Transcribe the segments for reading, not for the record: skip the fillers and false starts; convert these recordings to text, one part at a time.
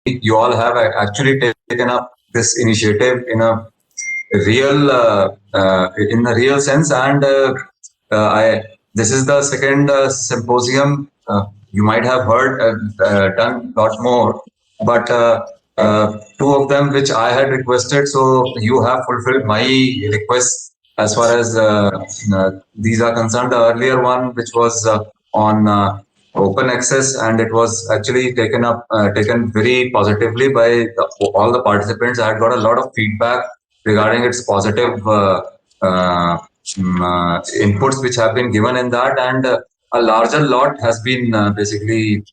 you all have actually taken up this initiative in a real sense, and I this is the second symposium. You might have heard done a lot more, but two of them which I had requested, so you have fulfilled my request as far as these are concerned. The earlier one, which was on open access, and it was actually taken very positively by all the participants. I had got a lot of feedback regarding its positive inputs which have been given in that, and a larger lot has been basically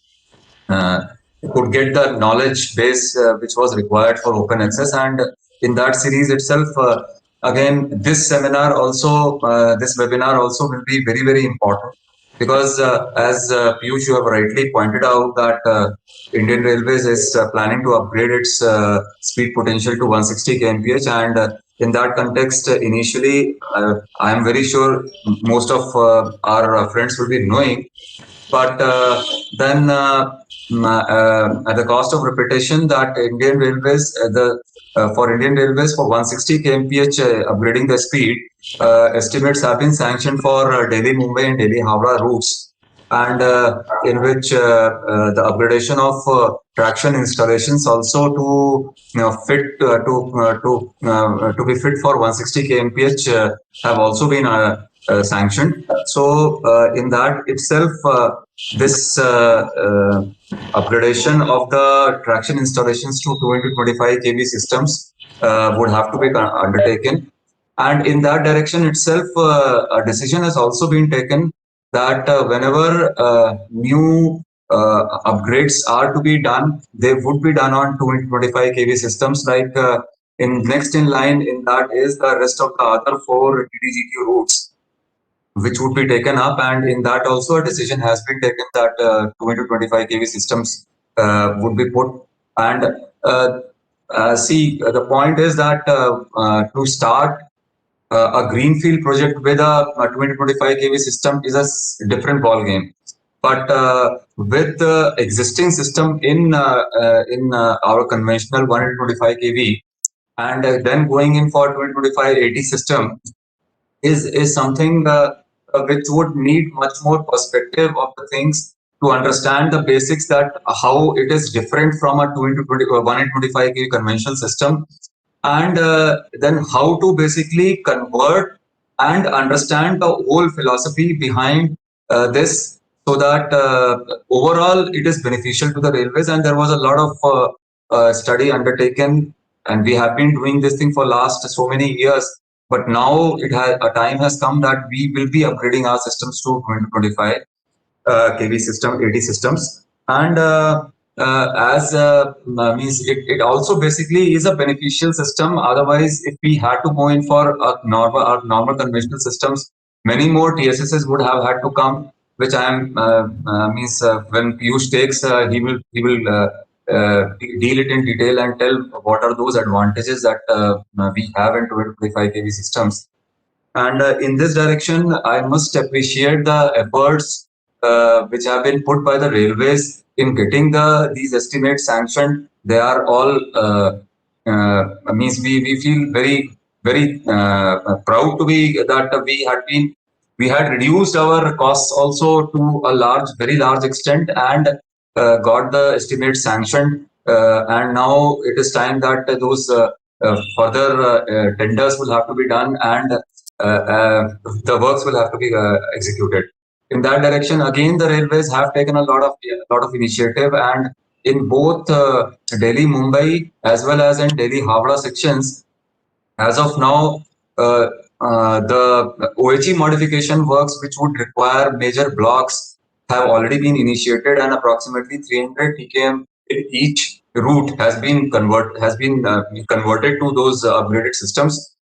uh, could get the knowledge base which was required for open access. And in that series itself, again, this webinar also will be very, very important, because as Piyush, you have rightly pointed out that Indian Railways is planning to upgrade its speed potential to 160 kmph, and in that context, initially, I am very sure most of our friends will be knowing, but then at the cost of repetition, that Indian Railways, for Indian Railways, for 160 kmph upgrading the speed, estimates have been sanctioned for Delhi Mumbai and Delhi Howrah routes, and in which the upgradation of traction installations also to fit to be fit for 160 kmph have also been sanctioned. So in that itself, this upgradation of the traction installations to 225 kV systems would have to be undertaken. And in that direction itself, a decision has also been taken that whenever new upgrades are to be done, they would be done on 225 kV systems. Like in next in line in that is the rest of the other four DDGQ routes, which would be taken up, and in that also a decision has been taken that 225 kV systems would be put. And the point is that to start a greenfield project with a 2025 kV system is a different ball game. But with the existing system in our conventional 125 kV, and then going in for 2025 80 system is something which would need much more perspective of the things to understand the basics, that how it is different from a 2 into 20, 1 into 25 kV conventional system, and then how to basically convert and understand the whole philosophy behind this, so that overall it is beneficial to the railways. And there was a lot of study undertaken, and we have been doing this thing for last so many years, but now a time has come that we will be upgrading our systems to 2025 kV system, 80 systems. And as means it also basically is a beneficial system. Otherwise, if we had to go in for our normal conventional systems, many more TSSs would have had to come, which I am means when Piyush takes, he will deal it in detail and tell what are those advantages that we have in 225 kV systems. And in this direction, I must appreciate the efforts which have been put by the railways in getting these estimates sanctioned. They are all means we feel very proud to be that we had reduced our costs also to a very large extent, and got the estimate sanctioned. And now it is time that those further tenders will have to be done, and the works will have to be executed. In that direction, again, the railways have taken a lot of initiative, and in both Delhi Mumbai as well as in Delhi Howrah sections, as of now, the OHE modification works, which would require major blocks, have already been initiated, and approximately 300 TKM in each route has been converted to those upgraded systems,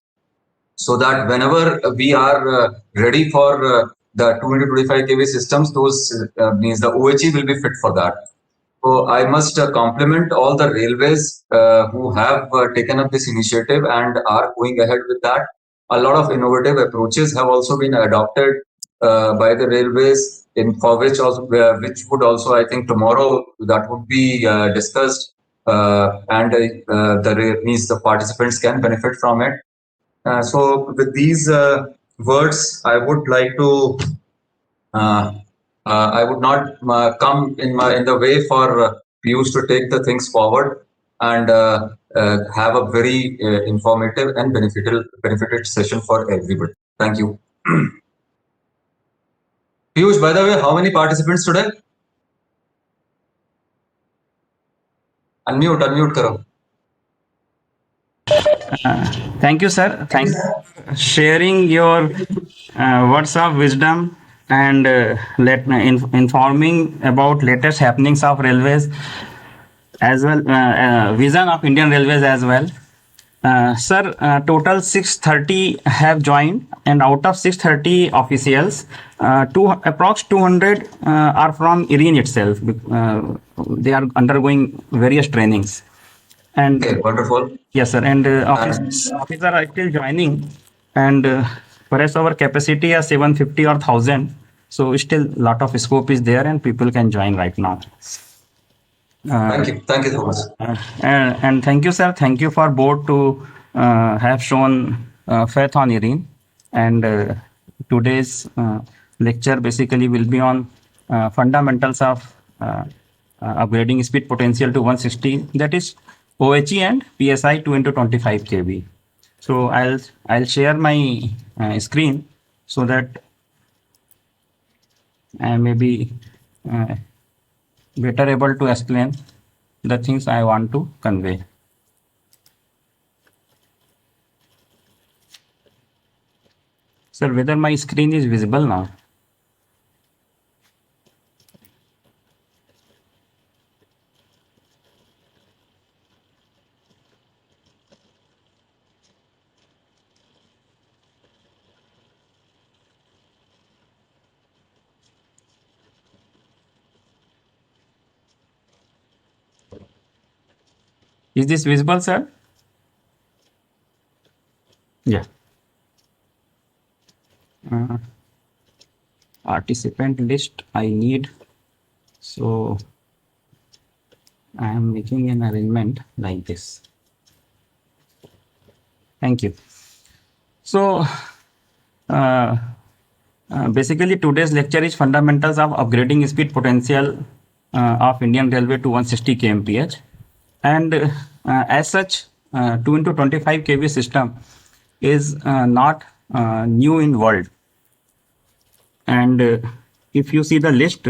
so that whenever we are ready for the 225 kV systems, those means the OHE will be fit for that. So I must compliment all the railways who have taken up this initiative and are going ahead with that. A lot of innovative approaches have also been adopted by the railways, in for which would also, I think, tomorrow that would be discussed. and means the participants can benefit from it. So with these words, I would like to uh, I would not come in the way for Piyush to take the things forward and have a very informative and benefited session for everybody. Thank you. Piyush, by the way, how many participants today? Unmute karo. Thank you, sir. Thanks for sharing your words of wisdom and informing about latest happenings of railways as well, vision of Indian Railways as well. Sir, total 630 have joined, and out of 630 officials, approx 200 are from IRIN itself. They are undergoing various trainings. And Okay, wonderful. yes, sir. And officers are still joining, and whereas our capacity is 750 or 1,000, so still lot of scope is there, and people can join right now. Thank you so much. And thank you, sir. Thank you for board to have shown faith on IRIN. And today's lecture basically will be on fundamentals of upgrading speed potential to 160. That is OHE and PSI 2 into 25 kV. So I'll share my screen so that I may be better able to explain the things I want to convey. Sir, whether my screen is visible now? Is this visible, sir? Yeah. Participant list I need. So I am making an arrangement like this. Thank you. So basically today's lecture is fundamentals of upgrading speed potential of Indian Railway to 160 kmph. And as such, 2 into 25 kV system is not new in world. And if you see the list,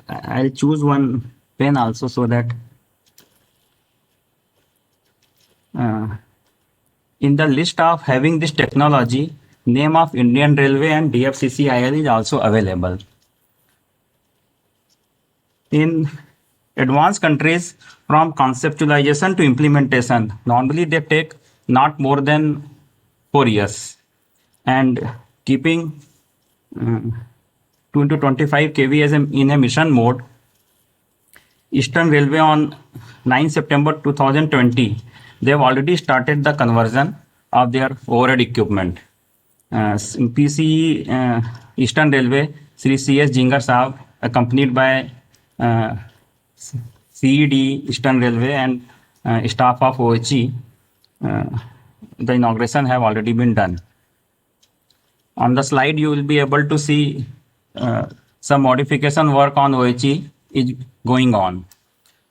I'll choose one pen also so that in the list of having this technology, name of Indian Railway and DFCCIL is also available. In advanced countries, from conceptualization to implementation, normally they take not more than 4 years. And keeping 2 into 25 kV as in a mission mode, Eastern Railway on 9 September 2020, they have already started the conversion of their overhead equipment. PCE Eastern Railway, Sri C.S. Jingar Saab, accompanied by CED Eastern Railway and staff of OHE, the inauguration have already been done. On the slide, you will be able to see some modification work on OHE is going on.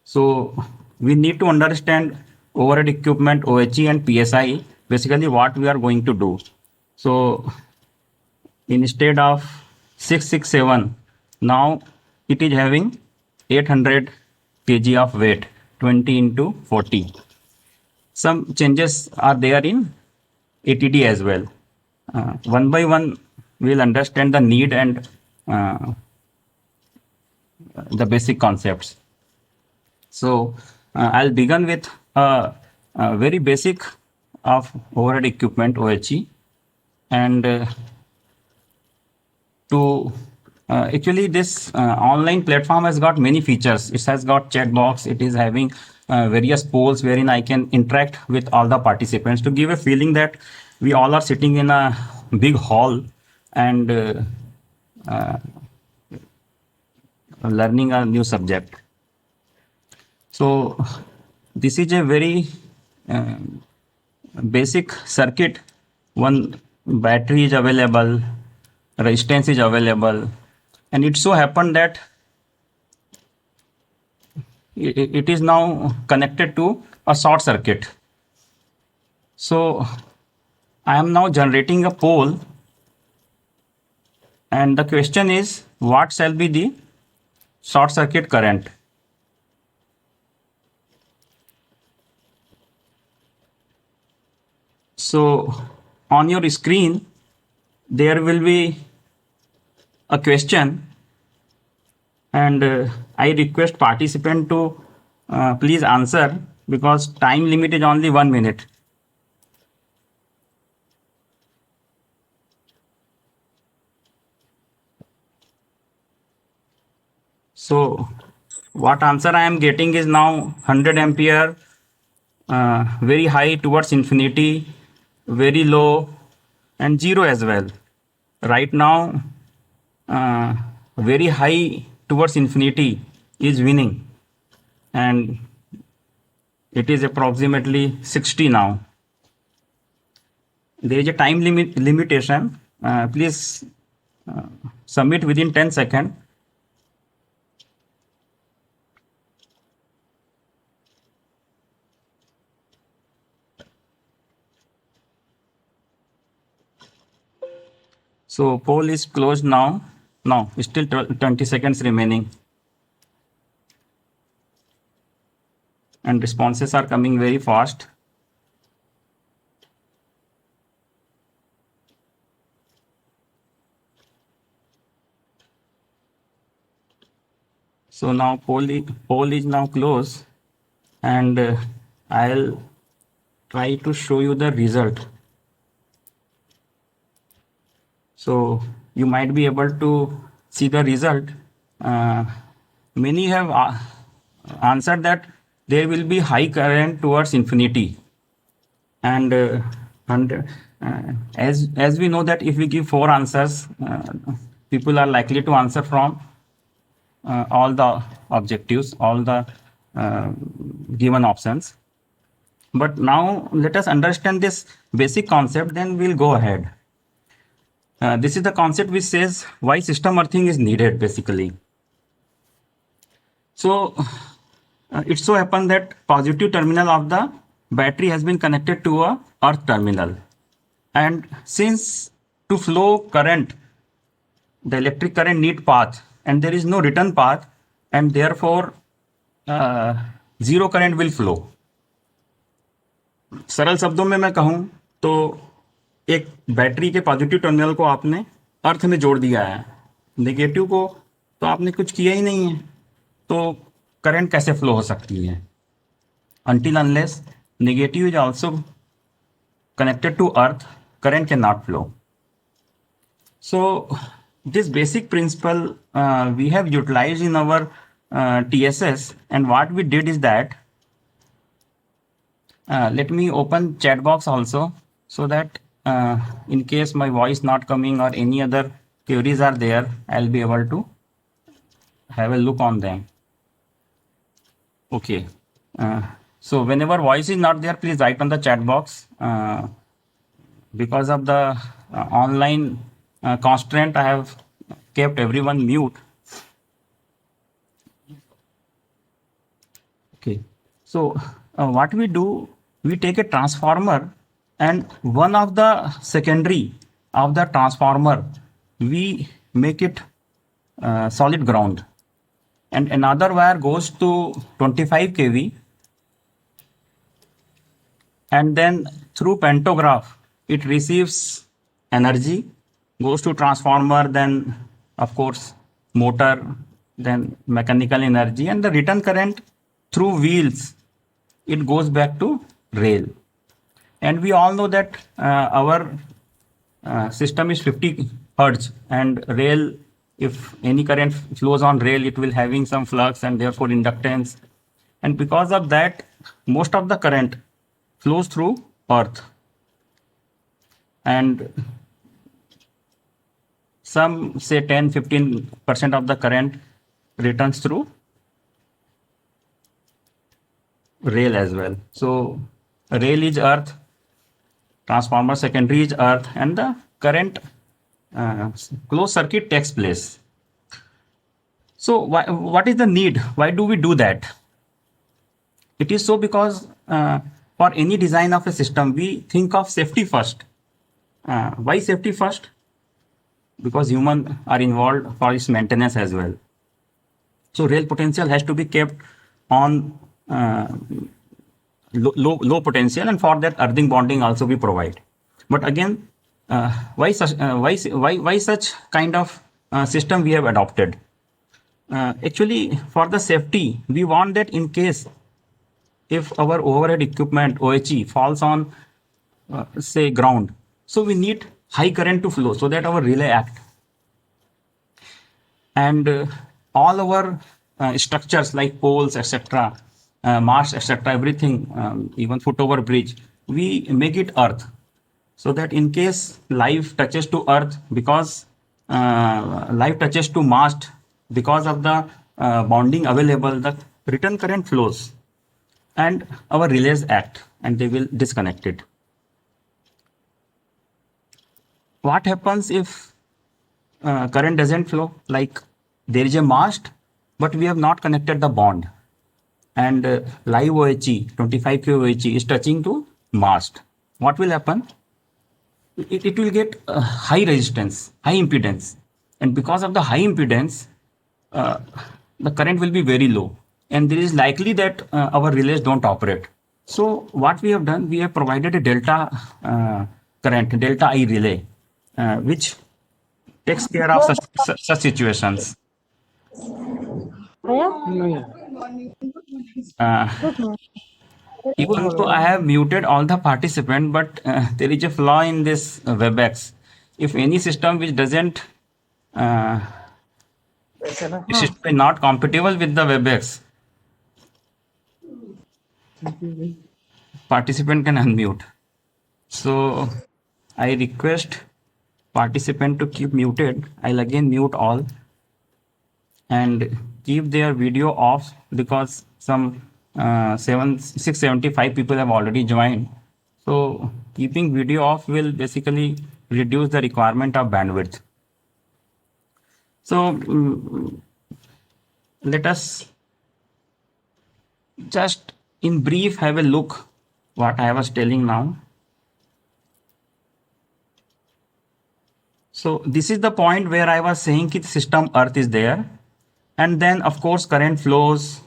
So we need to understand overhead equipment, OHE and PSI, basically what we are going to do. So instead of 667, now it is having 800 kg of weight, 20 into 40. Some changes are there in ATD as well. One by one, we'll understand the need and the basic concepts. So I'll begin with a very basic of overhead equipment, OHE, and actually this online platform has got many features. It has got chat box. It is having various polls wherein I can interact with all the participants to give a feeling that we all are sitting in a big hall and learning a new subject. So this is a very uh, basic circuit. One battery is available, resistance is available, and it so happened that it is now connected to a short circuit. So I am now generating a pole, and the question is what shall be the short circuit current. So on your screen there will be a question, and I request participant to please answer, because time limit is only 1 minute. So what answer I am getting is now 100 ampere, very high towards infinity, very low, and zero as well. Right now, very high towards infinity is winning, and it is approximately 60 now. There is a time limitation. Please submit within 10 seconds. So poll is closed now. No, still 20 seconds remaining. And responses are coming very fast. So now poll is now closed, and I'll try to show you the result. So you might be able to see the result. Many have answered that there will be high current towards infinity, and as we know that if we give 4 answers, people are likely to answer from all the objectives, all the given options. But now let us understand this basic concept, then we'll go ahead. This is the concept which says why system earthing is needed basically. So it so happened that positive terminal of the battery has been connected to a earth terminal, and since to flow current, the electric current need path, and there is no return path, and therefore zero current will flow. सरल शब्दों में मैं कहूं तो एक battery के positive terminal को आपने अर्थ में जोड़ दिया है, नेगेटिव को तो आपने कुछ किया ही नहीं है, तो करंट कैसे फ्लो हो सकती है? Until unless negative is also connected to earth, current cannot flow. So this basic principle we have utilized in our TSS, and what we did is that let me open chat box also, so that in case my voice not coming or any other queries are there, I'll be able to have a look on them. Okay. So whenever voice is not there, please write on the chat box. Because of the online constraint, I have kept everyone mute. Okay. So what we do, we take a transformer, and one of the secondary of the transformer, we make it solid ground, and another wire goes to 25 kV, and then through pantograph it receives energy, goes to transformer, then of course motor, then mechanical energy, and the return current through wheels, it goes back to rail. And we all know that our system is 50 hertz, and rail, if any current flows on rail, it will having some flux and therefore inductance, and because of that most of the current flows through earth, and some say 10-15% of the current returns through rail as well. So rail is earth, transformer secondary is earth, and the current closed circuit takes place. So what is the need? Why do we do that? It is so because for any design of a system, we think of safety first. Why safety first? Because humans are involved for its maintenance as well. So rail potential has to be kept on low potential, and for that earthing bonding also we provide. But again, why such kind of system we have adopted? Actually, for the safety, we want that in case if our overhead equipment OHE falls on say ground, so we need high current to flow so that our relay act. And all our structures like poles, etc., masts, etc., everything, even foot over bridge, we make it earth, so that in case life touches to earth, because life touches to mast, because of the bonding available, the return current flows and our relays act and they will disconnect it. What happens if current doesn't flow? Like there is a mast, but we have not connected the bond, and live OHE 25 kV OHE is touching to mast. What will happen? It will get high resistance, high impedance, and because of the high impedance, the current will be very low, and there is likely that our relays don't operate. So what we have done, we have provided a delta current, delta I relay, which takes care of such situations. Even though I have muted all the participants, but there is a flaw in this WebEx. If any system which doesn't system is not compatible with the WebEx, participant can unmute. So I request participant to keep muted. I'll again mute all and keep their video off, because some 675 people have already joined. So keeping video off will basically reduce the requirement of bandwidth. So let us just in brief have a look what I was telling now. So this is the point where I was saying that system earth is there, and then of course current flows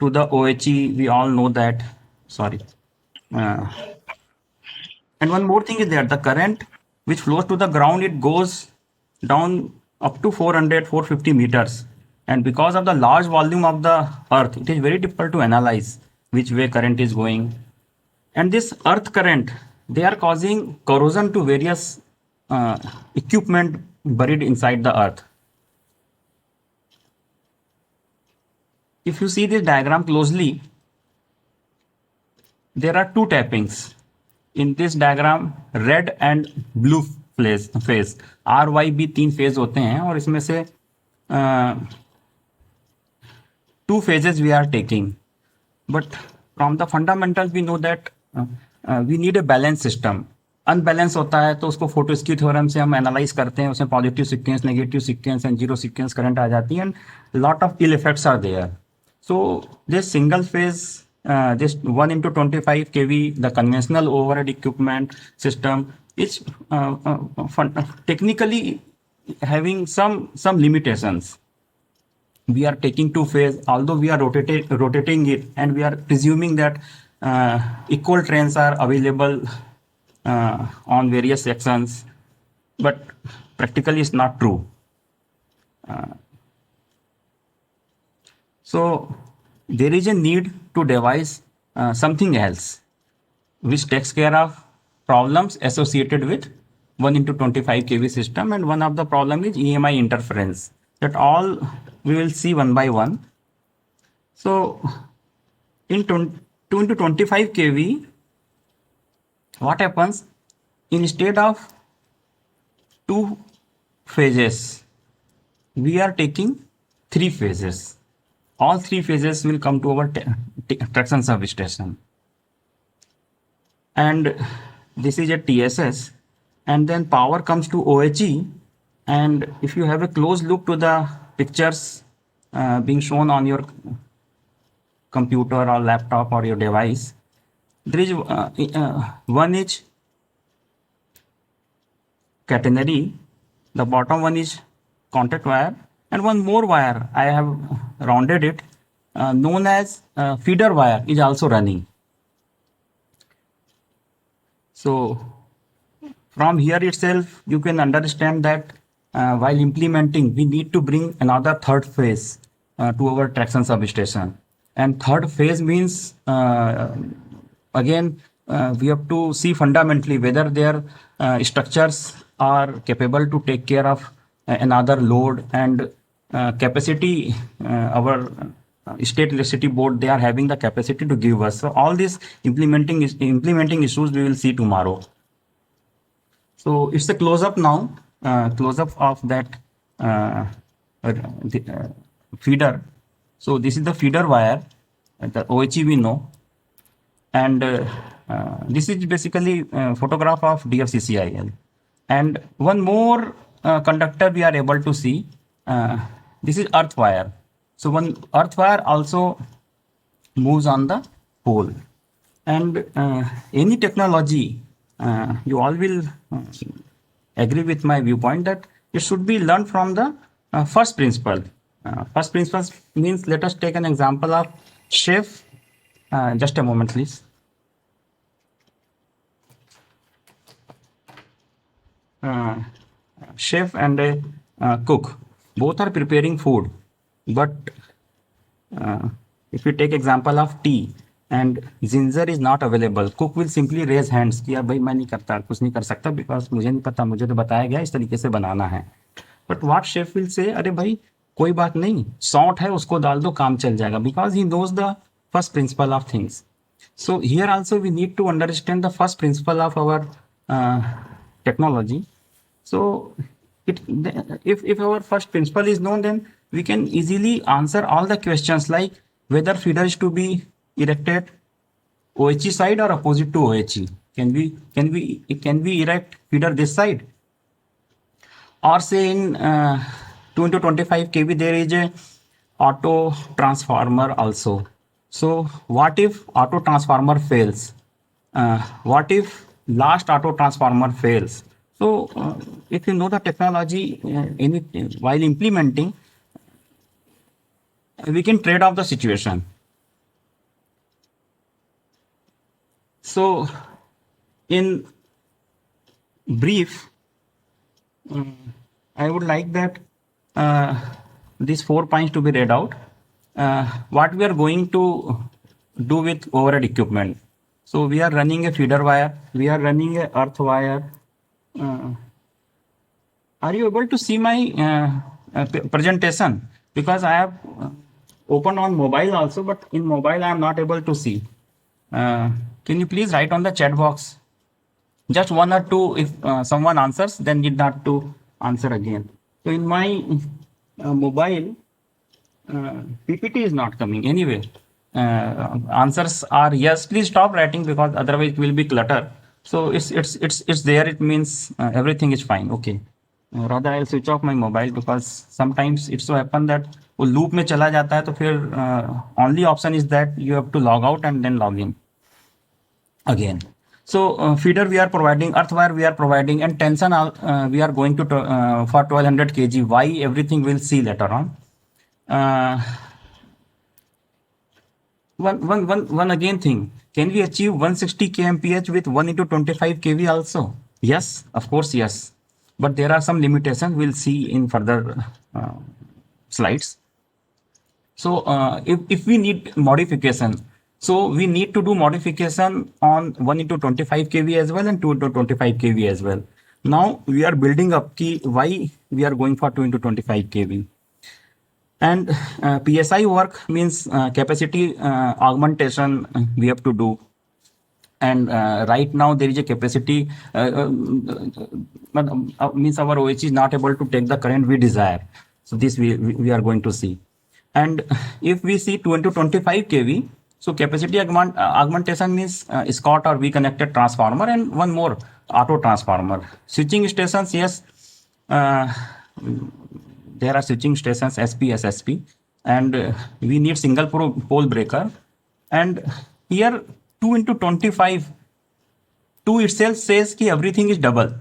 to the OHE. We all know that. Sorry. And one more thing is there, the current which flows to the ground, it goes down up to 450 meters. And because of the large volume of the earth, it is very difficult to analyze which way current is going. And this earth current, they are causing corrosion to various equipment buried inside the earth. If you see this diagram closely, there are two tappings. In this diagram, red and blue phase RYB 3 phase होते हैं, और इसमें से 2 phases we are taking. But from the fundamentals we know that we need a balanced system. Unbalance होता है तो उसको फोटोस्क्यू theorem से हम एनालाइज करते हैं, उसमें positive sequence, negative sequence and zero sequence current आ जाती है, and lot of ill effects are there. So this single phase, this 1 into 25 kV, the conventional overhead equipment system is technically having some limitations. We are taking 2 phase, although we are rotating it, and we are presuming that equal trains are available on various sections, but practically it's not true. So there is a need to devise something else which takes care of problems associated with 1 into 25 kV system, and one of the problem is EMI interference. That all we will see one by one. So in 2 into 25 kV, what happens? Instead of 2 phases, we are taking 3 phases. all three phases will come to our traction substation. And this is a TSS, and then power comes to OHE. And if you have a close look to the pictures being shown on your computer or laptop or your device, there is one is catenary, the bottom one is contact wire, and one more wire, I have rounded it, known as feeder wire, is also running. So from here itself, you can understand that while implementing, we need to bring another third phase to our traction substation. And third phase means, again, we have to see fundamentally whether their structures are capable to take care of another load and capacity. Our state electricity board, they are having the capacity to give us. So all these implementing issues we will see tomorrow. So it's a close-up now, close-up of that feeder. So this is the feeder wire, the OHE we know, and this is basically a photograph of DFCCIL. And one more conductor we are able to see. This is earth wire. So one earth wire also moves on the pole. And any technology, you all will agree with my viewpoint that it should be learned from the first principle. First principle means, let us take an example of chef. Just a moment, please. Chef and a cook, both are preparing food, but if you take example of tea and ginger is not available, cook will simply raise hands कि यार भाई मैं नहीं करता, कुछ नहीं कर सकता because मुझे नहीं पता, मुझे तो बताया गया इस तरीके से बनाना है. But what chef will say, अरे भाई कोई बात नहीं, सौंठ है उसको डाल दो, काम चल जाएगा, because he knows the first principle of things. So here also we need to understand the first principle of our technology. So if our first principle is known, then we can easily answer all the questions like whether feeder is to be erected OHE side or opposite to OHE. Can we erect feeder this side? Or say in 2 into 25 kV there is a auto transformer also. So what if auto transformer fails? What if last auto transformer fails? So if you know the technology while implementing, we can trade off the situation. So in brief, I would like that these 4 points to be read out. What we are going to do with overhead equipment. So we are running a feeder wire, we are running a earth wire. Are you able to see my presentation? Because I have opened on mobile also, but in mobile I am not able to see. Can you please write on the chat box? Just 1 or 2, if someone answers, then need not to answer again. So in my mobile, PPT is not coming anyway. Answers are yes. Please stop writing because otherwise it will be clutter. So it's there. It means everything is fine. Okay. Rather I'll switch off my mobile because sometimes it so happen that वो loop में चला जाता है तो फिर only option is that you have to log out and then log in again. So feeder we are providing, earth wire we are providing, and tension we are going to for 1200 kg. Why? Everything we'll see later on. One again thing. Can we achieve 160 kmph with 1 into 25 kV also? Yes, of course, yes. But there are some limitations we'll see in further slides. So if we need modification, so we need to do modification on 1 into 25 kV as well and 2 into 25 kV as well. Now we are building up why we are going for 2 into 25 kV. And PSI work means capacity augmentation we have to do. And right now there is a capacity, means our OH is not able to take the current we desire. So this we are going to see. And if we see 2 into 25 kV, so capacity augmentation means Scott or V connected transformer and one more auto transformer. Switching stations, yes, uh, there are switching stations SP, SSP, and we need single pole breaker. And here 2 into 25, 2 itself says ki everything is double.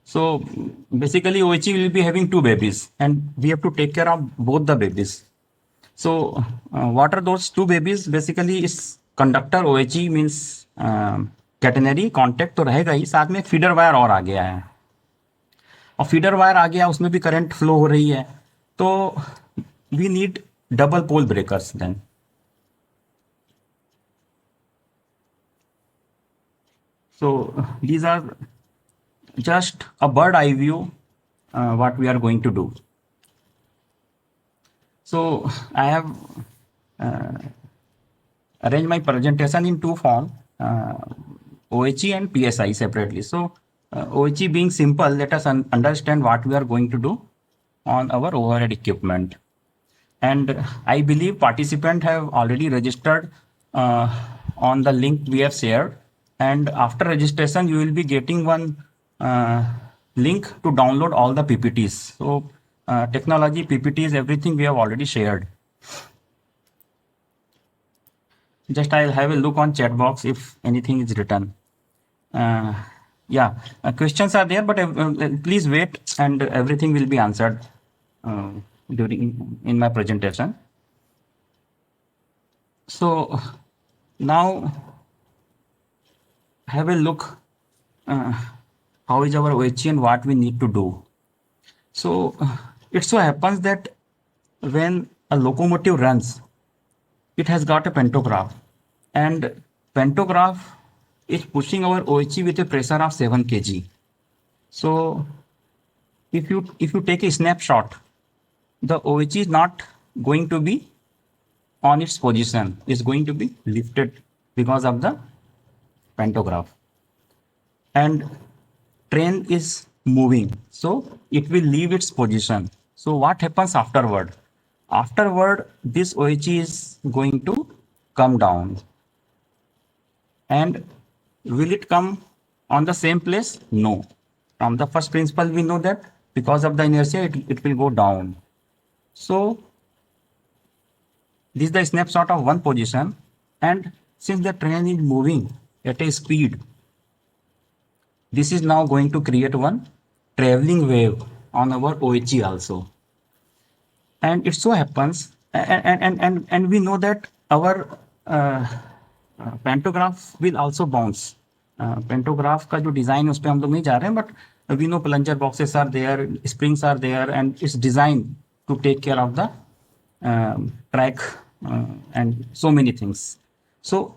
So basically OHE will be having two babies and we have to take care of both the babies. So what are those two babies? Basically is conductor OHE means catenary contact तो रहेगा ही, साथ में feeder wire और आ गया है, और feeder wire आ गया उसमें भी करंट फ्लो हो रही है, तो we need double pole breakers then. So these are just a bird eye view what we are going to do. So I have arranged my presentation in two form, OHE and PSI separately. So OHE being simple, let us understand what we are going to do on our overhead equipment. And I believe participants have already registered on the link we have shared. And after registration, you will be getting one link to download all the PPTs. So technology, PPTs, everything we have already shared. Just I'll have a look on chat box if anything is written. Questions are there, but please wait and everything will be answered in my presentation. So now have a look how is our OHE and what we need to do. So it so happens that when a locomotive runs, it has got a pantograph, and pantograph is pushing our OHE with a pressure of 7 kg. So if you take a snapshot, the OHE is not going to be on its position, it's going to be lifted because of the pantograph, and train is moving, so it will leave its position. So what happens afterward? Afterward, this OHE is going to come down. And will it come on the same place? No. From the first principle, we know that because of the inertia, it will go down. So this is the snapshot of one position, and since the train is moving at a speed, this is now going to create one traveling wave on our OHE also. And it so happens, and we know that our pantograph will also bounce. Pantograph का जो design उस पे हम लोग नहीं जा रहे हैं, but we know plunger boxes are there, springs are there, and it's designed to take care of the track and so many things. So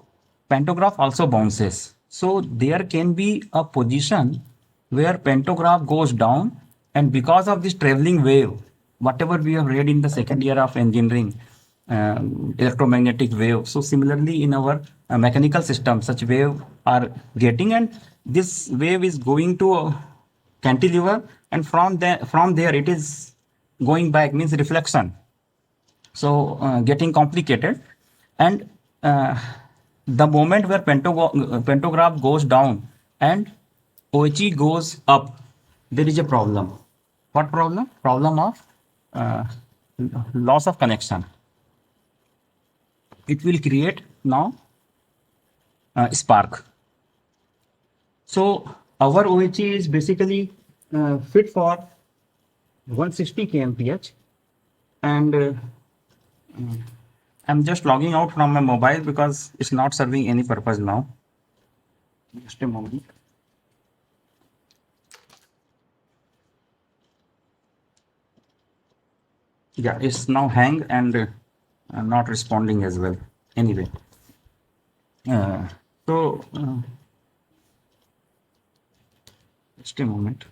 pantograph also bounces. So there can be a position where pantograph goes down, and because of this traveling wave, whatever we have read in the second year of engineering, electromagnetic wave. So similarly in our mechanical system, such wave are getting, and this wave is going to cantilever, and from there it is going back, means reflection. So getting complicated, and the moment where pantograph goes down and OHE goes up, there is a problem. What problem? Problem of loss of connection. It will create now spark. So our OHE is basically fit for 160 kmph, and I'm just logging out from my mobile because it's not serving any purpose now. Just a moment. Yeah, it's now hang and not responding as well. Anyway, just a moment.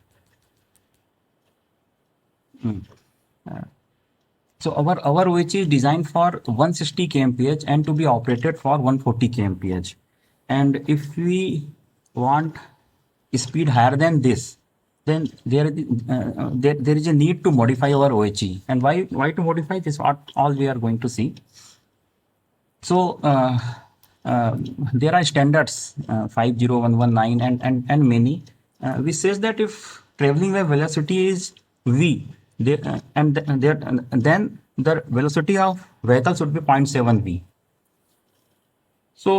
So our OHE is designed for 160 kmph and to be operated for 140 kmph. And if we want speed higher than this, then there is a need to modify our OHE. And why to modify this? What all we are going to see. So there are standards 50119 and many which says that if traveling wave velocity is v, then the velocity of vehicle should be 0.7 v. So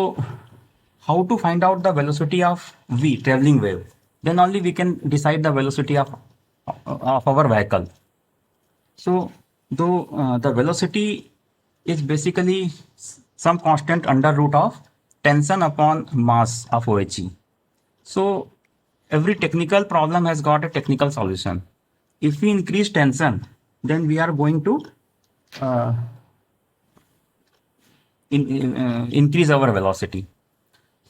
how to find out the velocity of v, traveling wave? Then only we can decide the velocity of our vehicle. So though the velocity is basically some constant under root of tension upon mass of OHE. So every technical problem has got a technical solution. If we increase tension, then we are going to increase our velocity.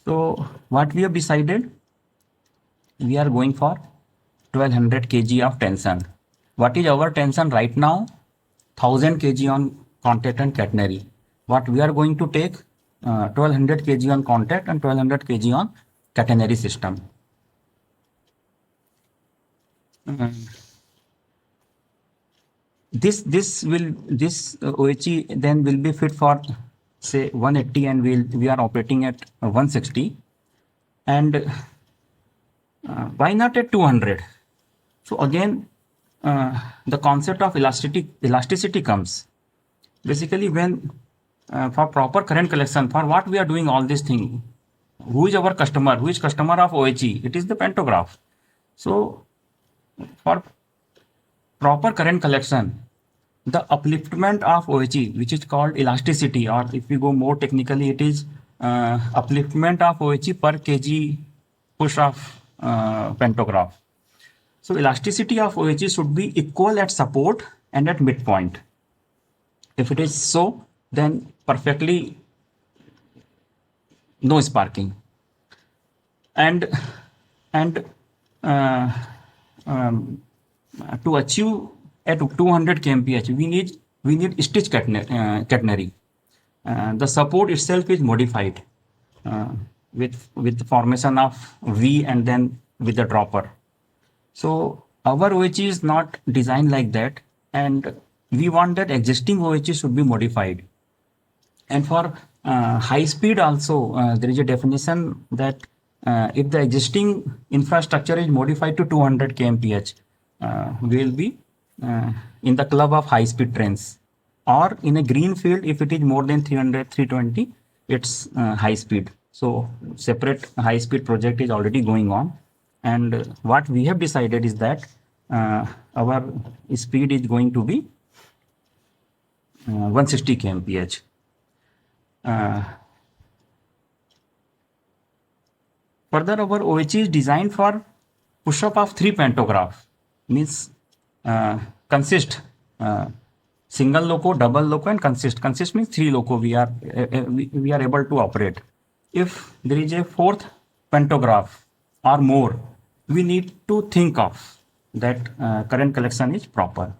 So what we have decided, we are going for 1200 kg of tension. What is our tension right now? 1000 kg on contact and catenary. What we are going to take 1200 kg on contact and 1200 kg on catenary system. This OHE then will be fit for say 180 and we are operating at 160, and why not at 200? So again the concept of elasticity comes. Basically when for proper current collection, for what we are doing all this thing, who is our customer? Who is customer of OHE? It is the pantograph. So for proper current collection, the upliftment of OHE, which is called elasticity, or if we go more technically, it is upliftment of OHE per kg push of pantograph. So elasticity of OHE should be equal at support and at midpoint. If it is so, then perfectly no sparking. And to achieve at 200 kmph, we need stitch catenary. The support itself is modified with the formation of V and then with the dropper. So our OHE is not designed like that, and we want that existing OHE should be modified. And for high speed also, there is a definition that if the existing infrastructure is modified to 200 kmph, we will be in the club of high speed trains, or in a green field, if it is more than 300, 320, it's high speed. So separate high speed project is already going on. And what we have decided is that our speed is going to be 160 kmph. Further, our OHE is designed for push-up of 3 pantograph, means consist single loco, double loco, and consist. Consist means 3 loco we are able to operate. If there is a 4th pantograph or more, we need to think of that current collection is proper.